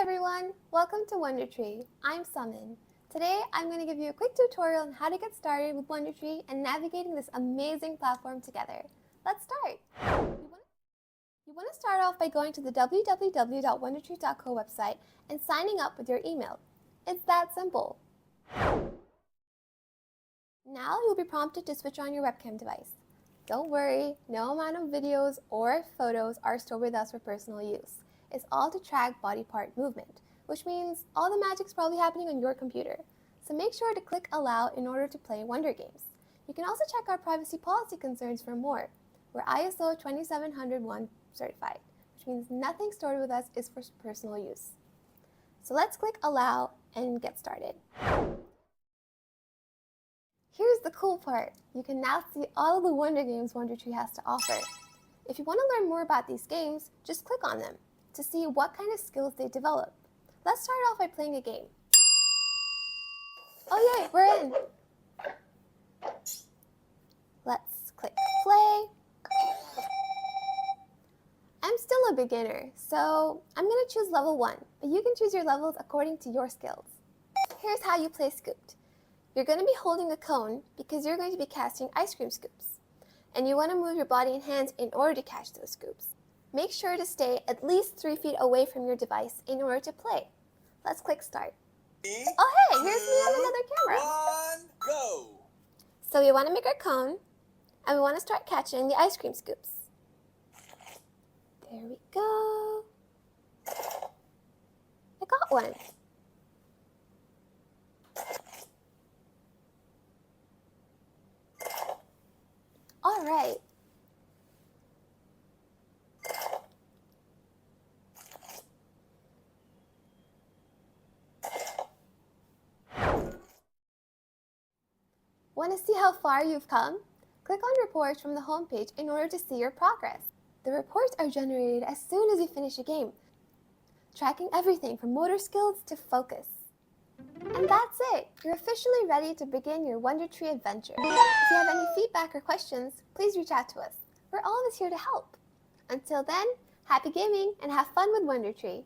everyone! Welcome to WonderTree. I'm Sumin. Today I'm going to give you a quick tutorial on how to get started with WonderTree and navigating this amazing platform together. Let's start! You want to start off by going to the www.wondertree.co website and signing up with your email. It's that simple. Now you'll be prompted to switch on your webcam device. Don't worry, no amount of videos or photos are stored with us for personal use. It's all to track body part movement, which means all the magic's probably happening on your computer. So make sure to click Allow in order to play Wonder Games. You can also check our privacy policy concerns for more. We're ISO 27001 certified, which means nothing stored with us is for personal use. So let's click Allow and get started. Here's the cool part. You can now see all of the Wonder Games WonderTree has to offer. If you want to learn more about these games, just click on them to see what kind of skills they develop. Let's start off by playing a game. Oh yay, we're in! Let's click play. I'm still a beginner, so I'm going to choose level 1, but you can choose your levels according to your skills. Here's how you play Scooped. You're going to be holding a cone because you're going to be casting ice cream scoops. And you want to move your body and hands in order to catch those scoops. Make sure to stay at least 3 feet away from your device in order to play. Let's click start. Oh hey, here's me on another camera. 1, go! So we want to make our cone, and we want to start catching the ice cream scoops. There we go. I got one. All right. Want to see how far you've come? Click on Reports from the homepage in order to see your progress. The reports are generated as soon as you finish a game, tracking everything from motor skills to focus. And that's it! You're officially ready to begin your WonderTree adventure. If you have any feedback or questions, please reach out to us. We're always here to help. Until then, happy gaming and have fun with WonderTree!